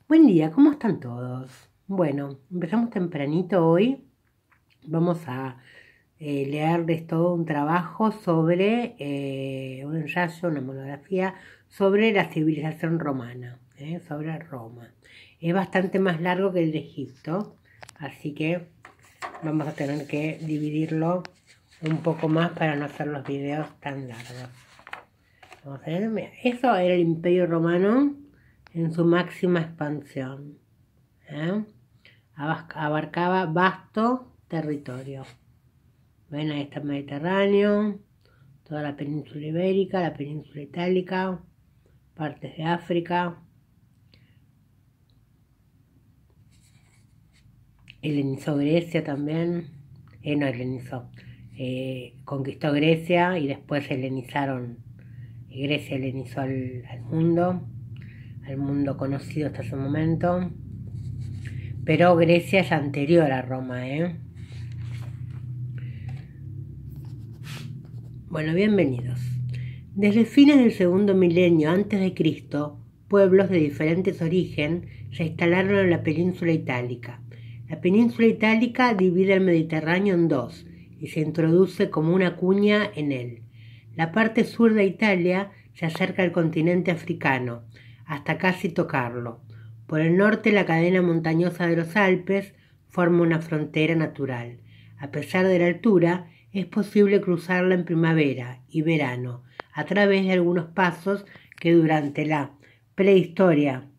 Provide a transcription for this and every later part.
Buen día, ¿cómo están todos? Bueno, empezamos tempranito hoy. Vamos a leerles todo un trabajo sobre un ensayo, una monografía sobre la civilización romana, sobre Roma. Es bastante más largo que el de Egipto, así que vamos a tener que dividirlo un poco más para no hacer los videos tan largos. Vamos a ver, mira, eso era el Imperio Romano en su máxima expansión. ¿eh? Abarcaba vasto territorio. Ven, ahí está el Mediterráneo, toda la península ibérica, la península itálica, partes de África. Helenizó Grecia también. No helenizó. Conquistó Grecia y después helenizaron. Grecia helenizó al mundo conocido hasta ese momento. Pero Grecia es anterior a Roma, Bueno, bienvenidos. Desde fines del segundo milenio antes de Cristo, pueblos de diferentes origen se instalaron en la península itálica. La península itálica divide el Mediterráneo en dos y se introduce como una cuña en él. La parte sur de Italia se acerca al continente africano, hasta casi tocarlo. Por el norte, la cadena montañosa de los Alpes forma una frontera natural. A pesar de la altura, es posible cruzarla en primavera y verano a través de algunos pasos que durante la prehistoria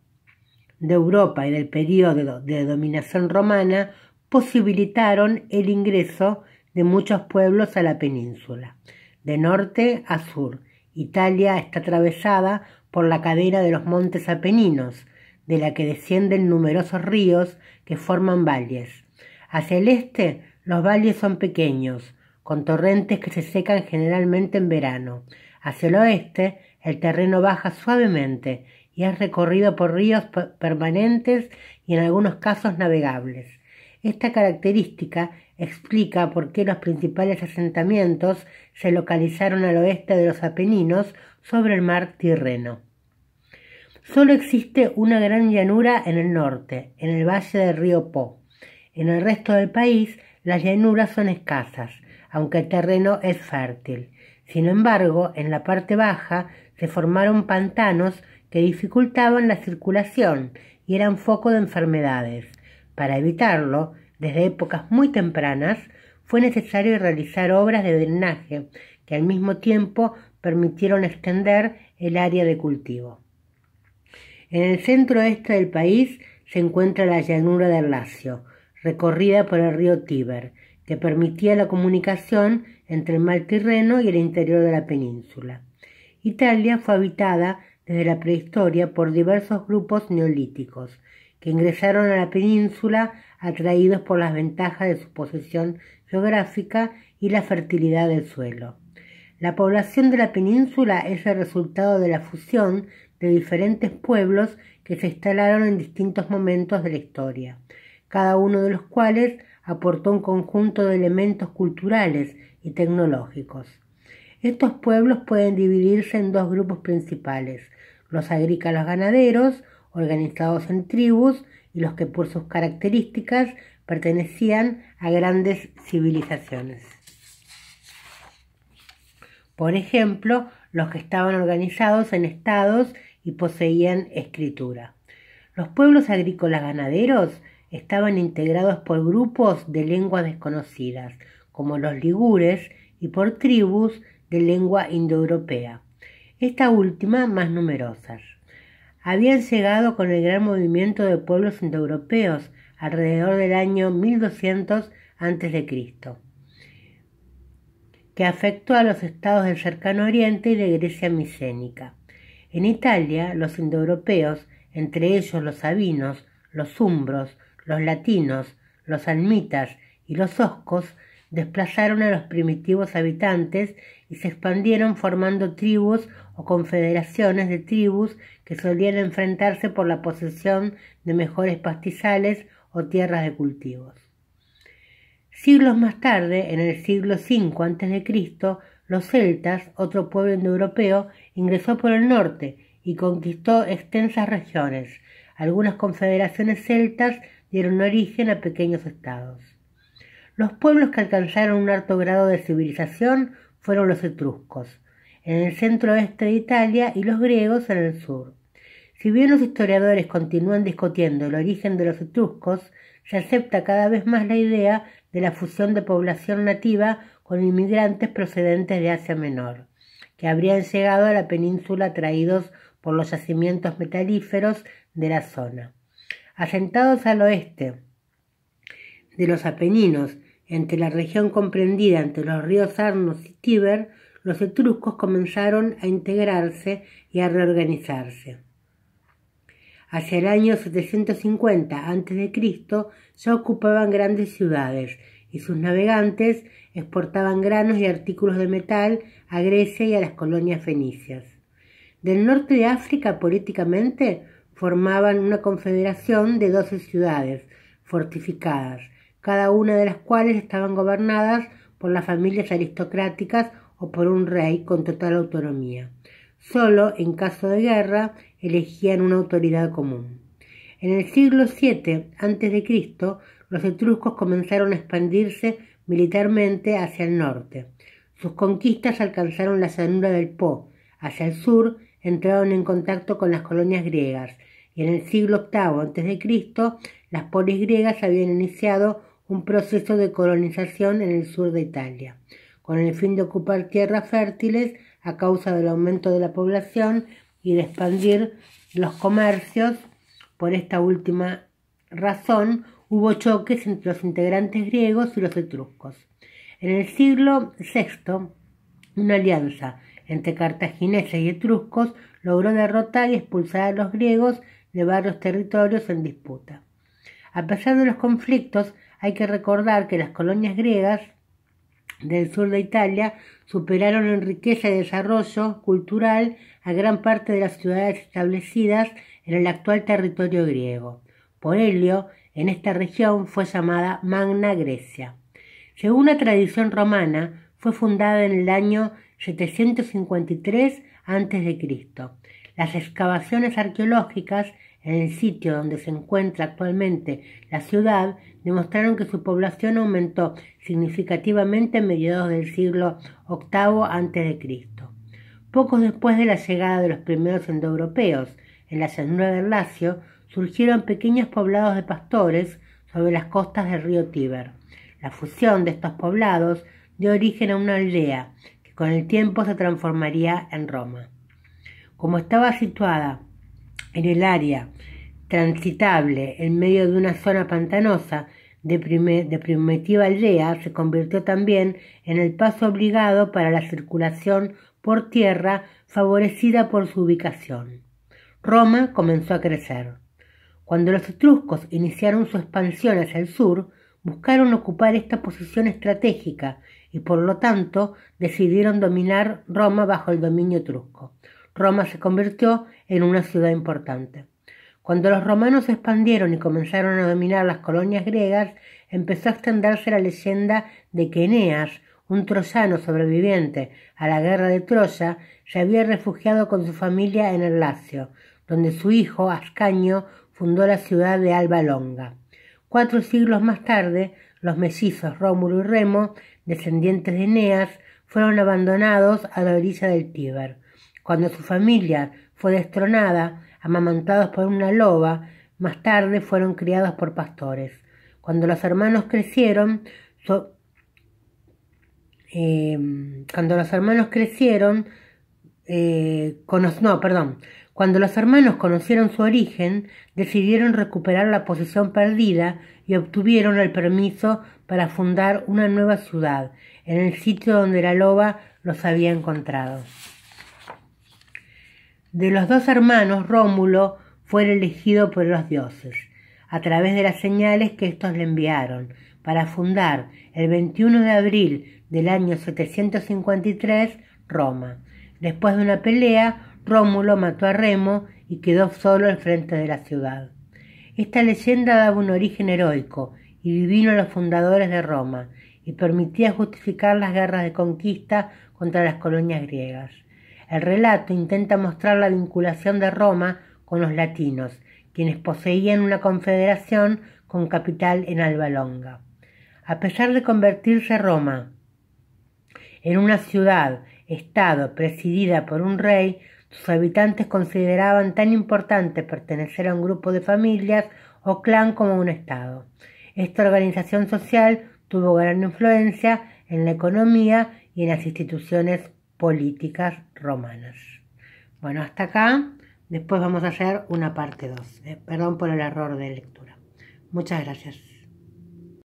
de Europa y del período de dominación romana posibilitaron el ingreso de muchos pueblos a la península. De norte a sur, Italia está atravesada por la cadena de los montes Apeninos, de la que descienden numerosos ríos que forman valles. Hacia el este, los valles son pequeños, con torrentes que se secan generalmente en verano. Hacia el oeste, el terreno baja suavemente y es recorrido por ríos permanentes y en algunos casos navegables. Esta característica explica por qué los principales asentamientos se localizaron al oeste de los Apeninos sobre el mar Tirreno. Solo existe una gran llanura en el norte, en el valle del río Po. En el resto del país, las llanuras son escasas, aunque el terreno es fértil. Sin embargo, en la parte baja se formaron pantanos que dificultaban la circulación y eran foco de enfermedades. Para evitarlo, desde épocas muy tempranas, fue necesario realizar obras de drenaje que al mismo tiempo permitieron extender el área de cultivo. En el centro-este del país se encuentra la llanura del Lacio, recorrida por el río Tíber, que permitía la comunicación entre el mar Tirreno y el interior de la península. Italia fue habitada desde la prehistoria por diversos grupos neolíticos, que ingresaron a la península atraídos por las ventajas de su posición geográfica y la fertilidad del suelo. La población de la península es el resultado de la fusión de diferentes pueblos que se instalaron en distintos momentos de la historia, cada uno de los cuales aportó un conjunto de elementos culturales y tecnológicos. Estos pueblos pueden dividirse en dos grupos principales: los agrícolas ganaderos, organizados en tribus, y los que por sus características pertenecían a grandes civilizaciones. Por ejemplo, los que estaban organizados en estados y poseían escritura. Los pueblos agrícolas ganaderos estaban integrados por grupos de lenguas desconocidas, como los ligures, y por tribus de lengua indoeuropea, esta última más numerosas. Habían llegado con el gran movimiento de pueblos indoeuropeos alrededor del año 1200 a.C., que afectó a los estados del cercano oriente y de Grecia micénica. En Italia, los indoeuropeos, entre ellos los sabinos, los umbros, los latinos, los almitas y los oscos, desplazaron a los primitivos habitantes y se expandieron formando tribus o confederaciones de tribus que solían enfrentarse por la posesión de mejores pastizales o tierras de cultivos. Siglos más tarde, en el siglo V a.C., los celtas, otro pueblo indoeuropeo, ingresó por el norte y conquistó extensas regiones, Algunas confederaciones celtas dieron origen a pequeños estados. Los pueblos que alcanzaron un alto grado de civilización fueron los etruscos, en el centro-oeste de Italia, y los griegos en el sur. Si bien los historiadores continúan discutiendo el origen de los etruscos, se acepta cada vez más la idea de la fusión de población nativa con inmigrantes procedentes de Asia Menor, que habrían llegado a la península atraídos por los yacimientos metalíferos de la zona. Asentados al oeste de los Apeninos, entre la región comprendida entre los ríos Arno y Tíber, los etruscos comenzaron a integrarse y a reorganizarse. Hacia el año 750 a.C. ya ocupaban grandes ciudades y sus navegantes exportaban granos y artículos de metal a Grecia y a las colonias fenicias. Del norte de África, políticamente, formaban una confederación de 12 ciudades fortificadas, cada una de las cuales estaban gobernadas por las familias aristocráticas o por un rey con total autonomía. Solo, en caso de guerra, elegían una autoridad común. En el siglo VII a.C., los etruscos comenzaron a expandirse militarmente hacia el norte. Sus conquistas alcanzaron la llanura del Po. Hacia el sur entraron en contacto con las colonias griegas, y en el siglo VIII a.C. las polis griegas habían iniciado un proceso de colonización en el sur de Italia, con el fin de ocupar tierras fértiles a causa del aumento de la población y de expandir los comercios. Por esta última razón hubo choques entre los integrantes griegos y los etruscos. En el siglo VI, una alianza entre cartagineses y etruscos logró derrotar y expulsar a los griegos de varios territorios en disputa. A pesar de los conflictos, hay que recordar que las colonias griegas del sur de Italia superaron en riqueza y desarrollo cultural a gran parte de las ciudades establecidas en el actual territorio griego. Por ello, en esta región fue llamada Magna Grecia. Según la tradición romana, fue fundada en el año 753 a.C. Las excavaciones arqueológicas en el sitio donde se encuentra actualmente la ciudad demostraron que su población aumentó significativamente en mediados del siglo VIII a.C. Poco después de la llegada de los primeros indoeuropeos en la llanura del Lacio, surgieron pequeños poblados de pastores sobre las costas del río Tíber. La fusión de estos poblados dio origen a una aldea que con el tiempo se transformaría en Roma. Como estaba situada en el área transitable en medio de una zona pantanosa de primitiva aldea, se convirtió también en el paso obligado para la circulación por tierra, favorecida por su ubicación. Roma comenzó a crecer. Cuando los etruscos iniciaron su expansión hacia el sur, buscaron ocupar esta posición estratégica y por lo tanto decidieron dominar Roma bajo el dominio etrusco. Roma se convirtió en una ciudad importante. Cuando los romanos se expandieron y comenzaron a dominar las colonias griegas, empezó a extenderse la leyenda de que Eneas, un troyano sobreviviente a la guerra de Troya, se había refugiado con su familia en el Lacio, donde su hijo, Ascanio, fundó la ciudad de Alba Longa. 4 siglos más tarde, los mellizos Rómulo y Remo, descendientes de Eneas, fueron abandonados a la orilla del Tíber. Cuando su familia fue destronada, amamantados por una loba, más tarde fueron criados por pastores. Cuando los hermanos crecieron, cuando los hermanos conocieron su origen, decidieron recuperar la posición perdida y obtuvieron el permiso para fundar una nueva ciudad, en el sitio donde la loba los había encontrado. De los 2 hermanos, Rómulo fue el elegido por los dioses, a través de las señales que estos le enviaron, para fundar el 21 de abril del año 753 Roma. Después de una pelea, Rómulo mató a Remo y quedó solo al frente de la ciudad. Esta leyenda daba un origen heroico y divino a los fundadores de Roma y permitía justificar las guerras de conquista contra las colonias griegas. El relato intenta mostrar la vinculación de Roma con los latinos, quienes poseían una confederación con capital en Alba Longa. A pesar de convertirse Roma en una ciudad-estado presidida por un rey, sus habitantes consideraban tan importante pertenecer a un grupo de familias o clan como un estado. Esta organización social tuvo gran influencia en la economía y en las instituciones políticas romanas. Bueno, hasta acá. Después vamos a hacer una parte 2. Perdón por el error de lectura. Muchas gracias.